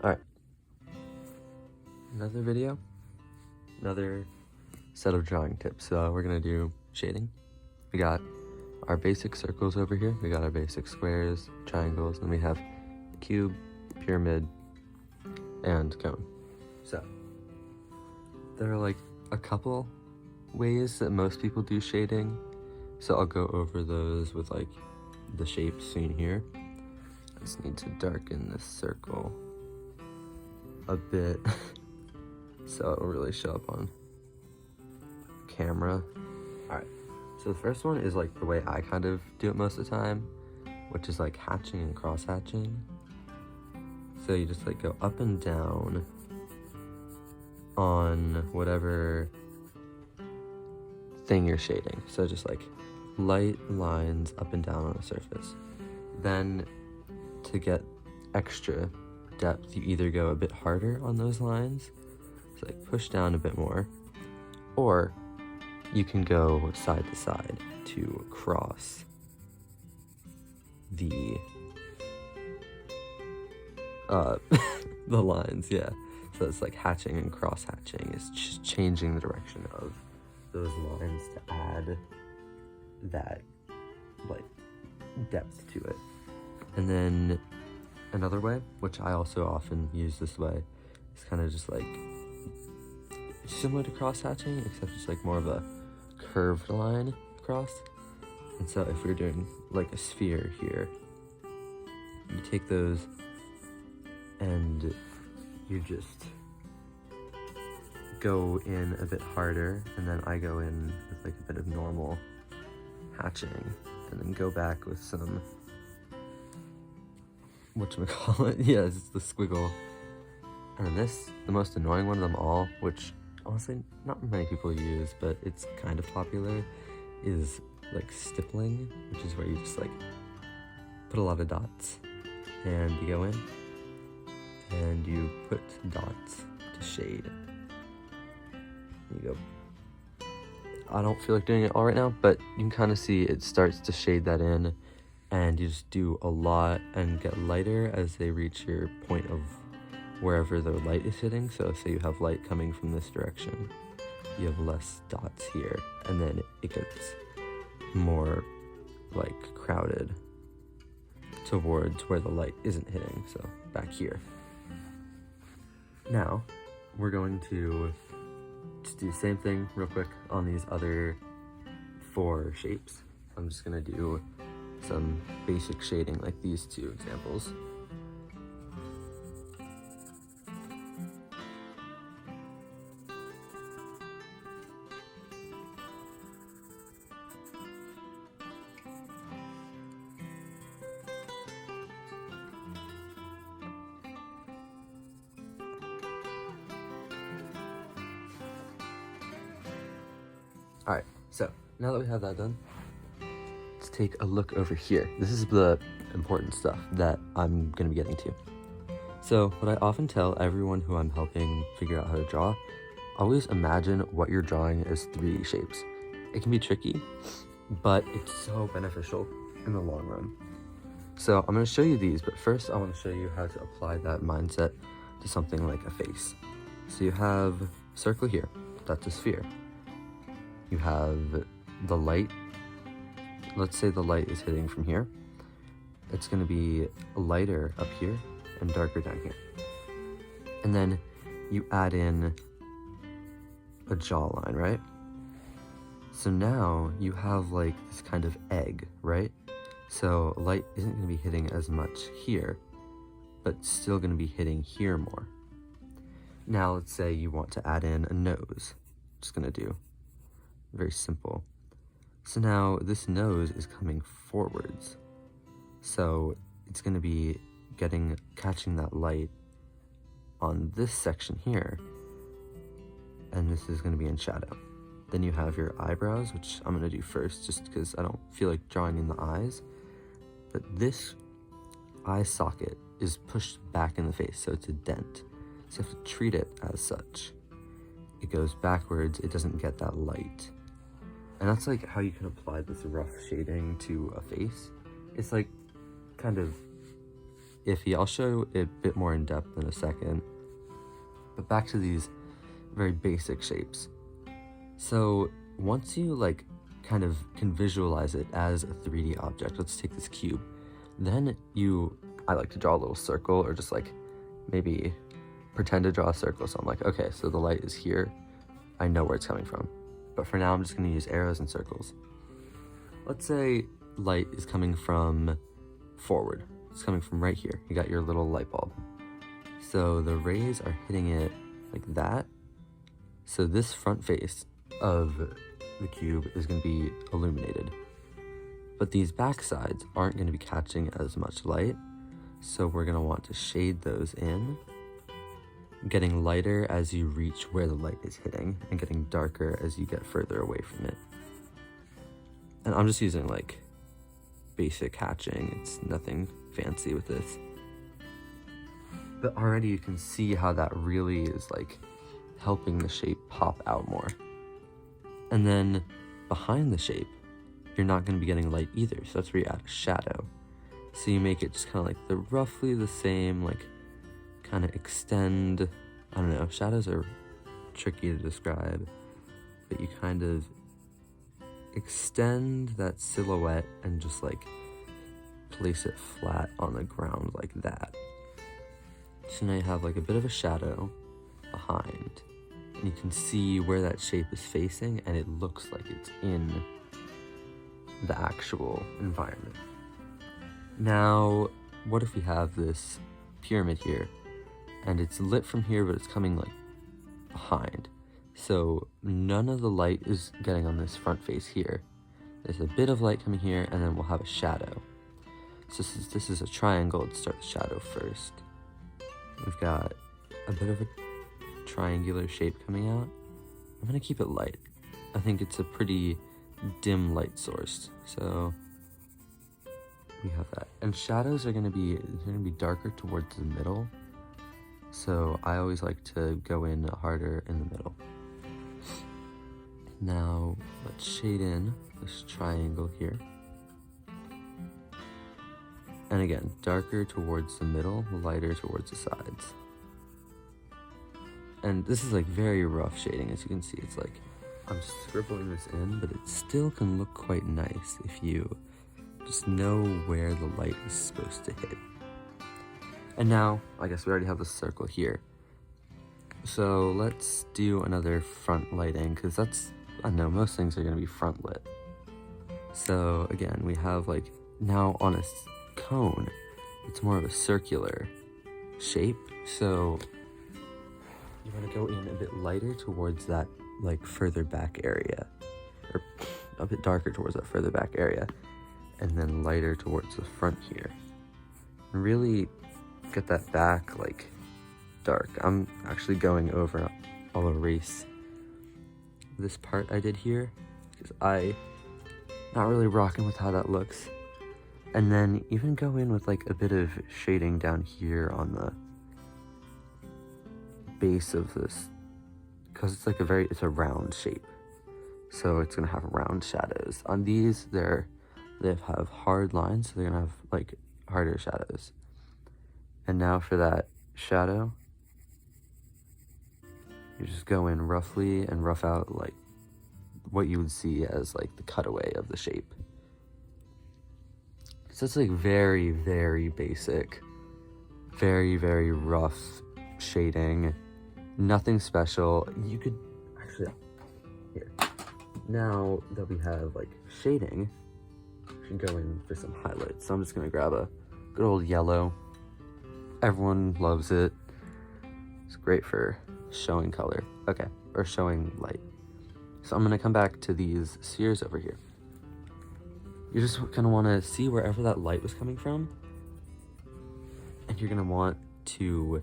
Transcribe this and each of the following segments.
Alright. Another video. Another set of drawing tips. We're gonna do shading. We got our basic circles over here. We got our basic squares, triangles, and we have cube, pyramid, and cone. So there are like a couple ways that most people do shading. So I'll go over those with like the shapes seen here. I just need to darken this circle a bit so it'll really show up on camera. Alright, so the first one is like the way I kind of do it most of the time, which is like hatching and cross hatching. So you just like go up and down on whatever thing you're shading. So just like light lines up and down on a surface. Then to get extra depth, you either go a bit harder on those lines, so like push down a bit more, or you can go side to side to cross the the lines, yeah. So it's like hatching and cross hatching. It's just changing the direction of those lines to add that like depth to it. And then another way, which I also often use this way, is kind of just like similar to cross hatching, except it's like more of a curved line across. And so if we're doing like a sphere here, you take those and you just go in a bit harder, and then I go in with like a bit of normal hatching, and then go back with some whatchamacallit, yeah, it's the squiggle. And then this, the most annoying one of them all, which honestly not many people use, but it's kind of popular, is like stippling, which is where you just like put a lot of dots and you go in and you put dots to shade. You go, I don't feel like doing it all right now, but you can kind of see it starts to shade that in, and you just do a lot and get lighter as they reach your point of wherever the light is hitting. So say you have light coming from this direction, you have less dots here, and then it gets more like crowded towards where the light isn't hitting, so back here. Now we're going to just do the same thing real quick on these other 4 shapes. I'm just gonna do some basic shading like these 2 examples. Alright, so now that we have that done, let's take a look over here. This is the important stuff that I'm going to be getting to. So what I often tell everyone who I'm helping figure out how to draw, always imagine what you're drawing as 3D shapes. It can be tricky, but it's so beneficial in the long run. So I'm going to show you these, but first I want to show you how to apply that mindset to something like a face. So you have a circle here, that's a sphere. You have the light. Let's say the light is hitting from here. It's going to be lighter up here and darker down here. And then you add in a jawline, right? So now you have like this kind of egg, right? So light isn't going to be hitting as much here, but still going to be hitting here more. Now let's say you want to add in a nose. Just going to do very simple. So now this nose is coming forwards. So it's going to be catching that light on this section here. And this is going to be in shadow. Then you have your eyebrows, which I'm going to do first just because I don't feel like drawing in the eyes. But this eye socket is pushed back in the face, so it's a dent. So you have to treat it as such. It goes backwards, it doesn't get that light. And that's like how you can apply this rough shading to a face. It's like kind of iffy. I'll show it a bit more in depth in a second. But back to these very basic shapes. So once you like kind of can visualize it as a 3D object, let's take this cube. Then I like to draw a little circle, or just like maybe pretend to draw a circle. So I'm like, okay, so the light is here. I know where it's coming from. But for now, I'm just going to use arrows and circles. Let's say light is coming from forward. It's coming from right here. You got your little light bulb. So the rays are hitting it like that. So this front face of the cube is going to be illuminated. But these back sides aren't going to be catching as much light. So we're going to want to shade those in, getting lighter as you reach where the light is hitting, and getting darker as you get further away from it. And I'm just using like basic hatching. It's nothing fancy with this. But already you can see how that really is like helping the shape pop out more. And then behind the shape, you're not going to be getting light either. So that's where you add a shadow. So you make it just kind of like roughly the same, like kind of extend. I don't know, shadows are tricky to describe, but you kind of extend that silhouette and just like place it flat on the ground like that. So now you have like a bit of a shadow behind, and you can see where that shape is facing, and it looks like it's in the actual environment. Now, what if we have this pyramid here, and it's lit from here, but it's coming like behind. So none of the light is getting on this front face here. There's a bit of light coming here, and then we'll have a shadow. So this is a triangle. Let's start the shadow first. We've got a bit of a triangular shape coming out. I'm gonna keep it light. I think it's a pretty dim light source. So we have that. And shadows are gonna be darker towards the middle. So I always like to go in harder in the middle. Now let's shade in this triangle here. And again, darker towards the middle, lighter towards the sides. And this is like very rough shading, as you can see. It's like I'm scribbling this in, but it still can look quite nice if you just know where the light is supposed to hit. And now, I guess we already have the circle here. So let's do another front lighting, because that's, I don't know, most things are going to be front lit. So again, we have like, now on a cone, it's more of a circular shape. So you want to go in a bit lighter towards that like further back area, or a bit darker towards that further back area, and then lighter towards the front here. And really get that back like dark. I'm actually going over, I'll erase this part I did here, because I'm not really rocking with how that looks. And then even go in with like a bit of shading down here on the base of this, because it's like it's a round shape, so it's gonna have round shadows. On these, they have hard lines, so they're gonna have like harder shadows. And now for that shadow, you just go in roughly and rough out like what you would see as like the cutaway of the shape. So it's like very, very basic, very, very rough shading, nothing special. You could actually, here, now that we have like shading, we should go in for some highlights. So I'm just gonna grab a good old yellow. Everyone loves it. It's great for showing color. Okay, or showing light. So I'm gonna come back to these spheres over here. You're just gonna wanna see wherever that light was coming from, and you're gonna want to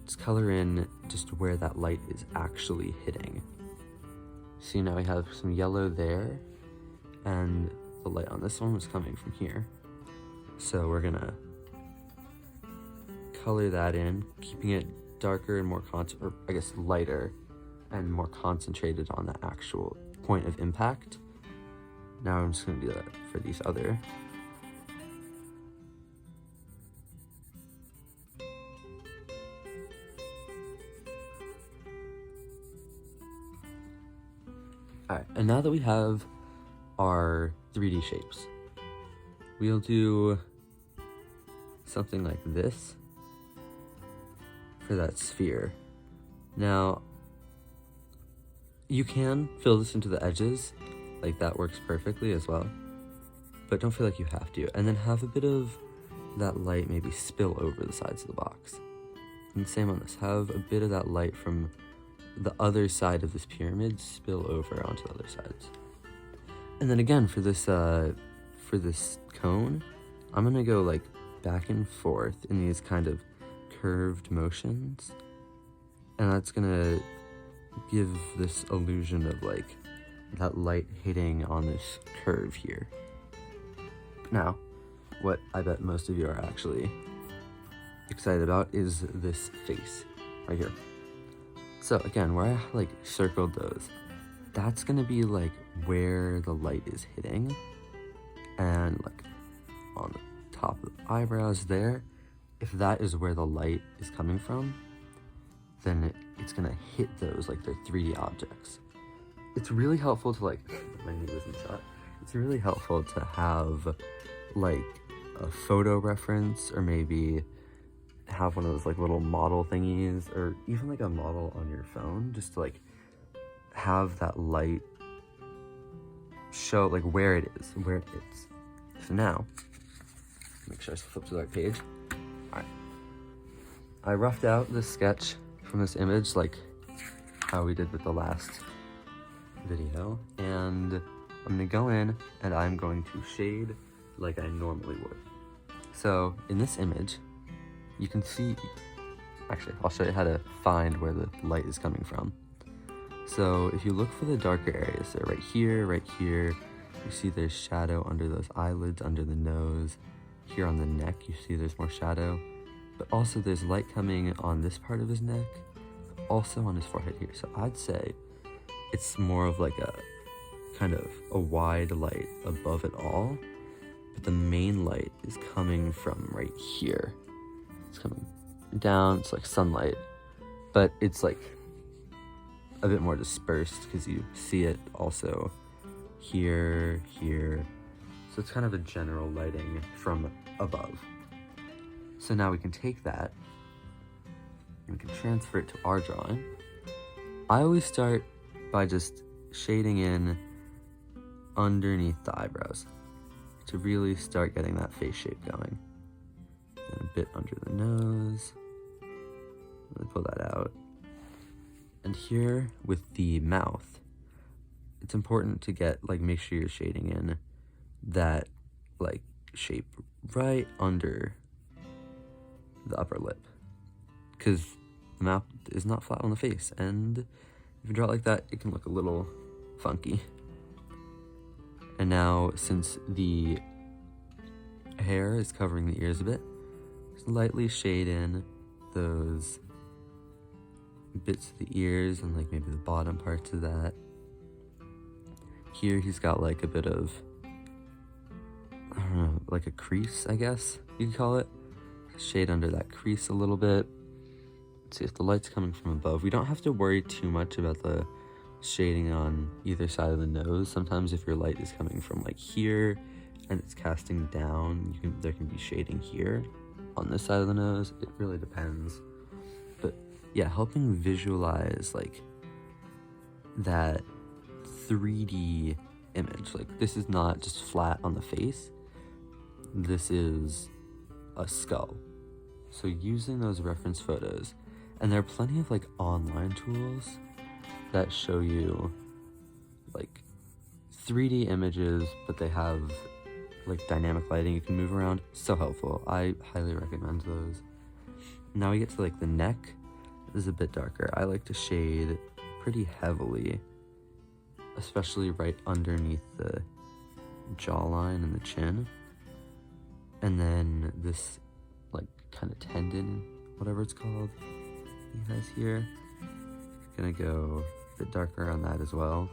just color in just where that light is actually hitting. See, now we have some yellow there, and the light on this one was coming from here. So we're gonna color that in, keeping it darker and more lighter and more concentrated on the actual point of impact. Now I'm just gonna do that for these other. Alright, and now that we have our 3D shapes, we'll do something like this for that sphere. Now, you can fill this into the edges, like that works perfectly as well, but don't feel like you have to. And then have a bit of that light maybe spill over the sides of the box. And same on this, have a bit of that light from the other side of this pyramid spill over onto the other sides. And then again, for this cone, I'm gonna go like back and forth in these kind of curved motions, and that's gonna give this illusion of like that light hitting on this curve here. Now, what I bet most of you are actually excited about is this face right here. So again, where I like circled those, that's gonna be like where the light is hitting, and like on the top of the eyebrows there, if that is where the light is coming from, then it's gonna hit those like they're 3D objects. It's really helpful to like, my knee was in shot. It's really helpful to have like a photo reference, or maybe have one of those like little model thingies, or even like a model on your phone, just to like have that light show like where it is, where it hits. So now, make sure I flip to the right page. Alright. I roughed out this sketch from this image like how we did with the last video, and I'm gonna go in and I'm going to shade like I normally would. So in this image, you can see, actually, I'll show you how to find where the light is coming from. So if you look for the darker areas, so right here, you see there's shadow under those eyelids, under the nose. Here on the neck, you see there's more shadow, but also there's light coming on this part of his neck, also on his forehead here. So I'd say it's more of like a kind of a wide light above it all, but the main light is coming from right here. It's coming down, it's like sunlight, but it's like a bit more dispersed because you see it also here. So it's kind of a general lighting from above. So now we can take that and we can transfer it to our drawing. I always start by just shading in underneath the eyebrows to really start getting that face shape going. And a bit under the nose. Let me pull that out. And here with the mouth, it's important to get, like, make sure you're shading in that, like, shape right under the upper lip. Because the mouth is not flat on the face, and if you draw it like that, it can look a little funky. And now, since the hair is covering the ears a bit, just lightly shade in those bits of the ears and like maybe the bottom parts of that. Here he's got like a bit of, I don't know, like a crease, I guess you could call it. Shade under that crease a little bit. Let's see if the light's coming from above. We don't have to worry too much about the shading on either side of the nose. Sometimes if your light is coming from like here and it's casting down, there can be shading here on this side of the nose. It really depends. But yeah, helping visualize like that 3D image. Like, this is not just flat on the face. This is a skull. So using those reference photos, and there are plenty of like online tools that show you like 3D images, but they have like dynamic lighting you can move around. So helpful. I highly recommend those. Now we get to like the neck. This is a bit darker. I like to shade pretty heavily, especially right underneath the jawline and the chin. And then this like kind of tendon, whatever it's called, he has here. Gonna go a bit darker on that as well.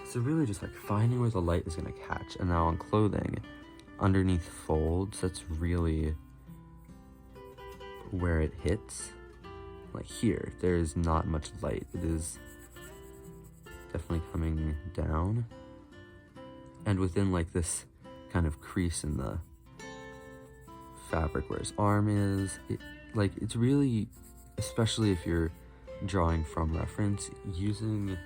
So really just like finding where the light is gonna catch. And now on clothing, underneath folds, that's really where it hits. Like here, there is not much light. It is definitely coming down. And within like this kind of crease in the fabric where his arm is, it's really, especially if you're drawing from reference, using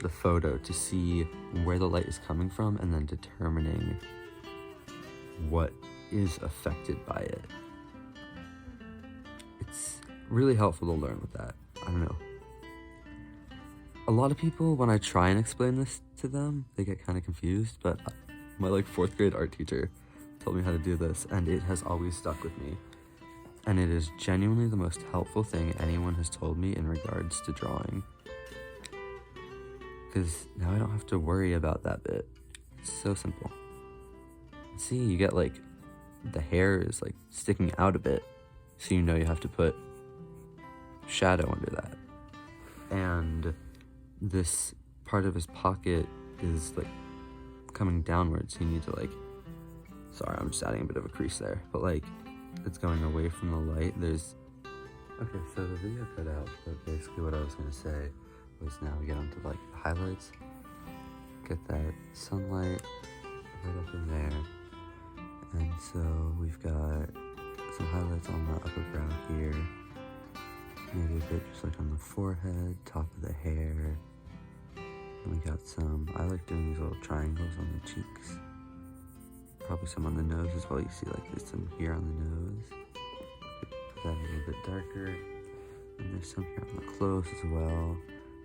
the photo to see where the light is coming from and then determining what is affected by it. It's really helpful to learn with that. I don't know. A lot of people, when I try and explain this to them, they get kind of confused, but my like 4th grade art teacher told me how to do this, and it has always stuck with me. And it is genuinely the most helpful thing anyone has told me in regards to drawing. Because now I don't have to worry about that bit. It's so simple. See, you get like, the hair is like sticking out a bit, so you know you have to put shadow under that. And this part of his pocket is like coming downwards, so you need to like, sorry, I'm just adding a bit of a crease there, but like, it's going away from the light. Okay, so the video cut out, but basically what I was going to say was now we get onto like the highlights, get that sunlight right up in there, and so we've got some highlights on the upper brow here, maybe a bit just like on the forehead, top of the hair, and we got some, I like doing these little triangles on the cheeks, probably some on the nose as well. You see like there's some here on the nose, put that a little bit darker, and there's some here on the close as well,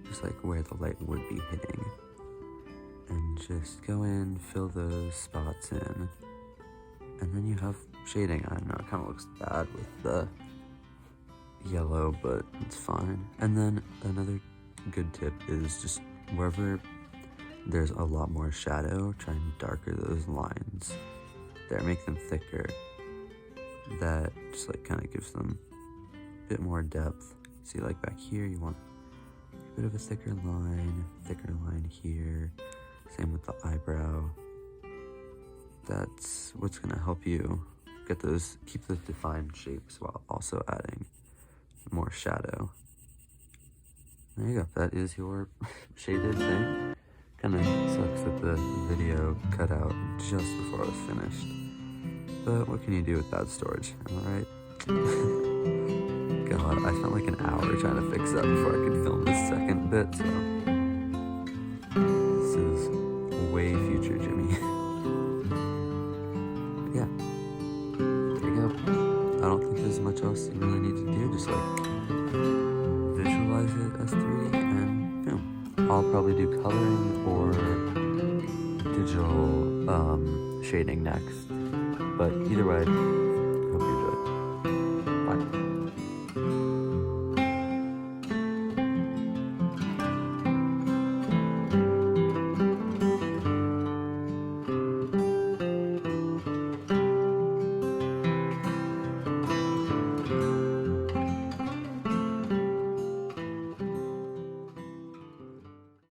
just like where the light would be hitting. And just go in, fill those spots in, and then you have shading. I don't know, it kind of looks bad with the yellow, but it's fine. And then another good tip is just wherever there's a lot more shadow, try and darker those lines there, make them thicker. That just like kind of gives them a bit more depth. See, like back here you want a bit of a thicker line here, same with the eyebrow. That's what's gonna help you get those, keep those defined shapes while also adding more shadow. There you go, that is your shaded thing. Kind of sucks that the video cut out just before I was finished, but what can you do with bad storage, am I right? God, I spent like an hour trying to fix that before I could film this second bit, so this is way future Jimmy. Yeah, there you go. I don't think there's much else you really need to do, just like visualize it as 3D and boom. I'll probably do coloring or digital shading next, but either way,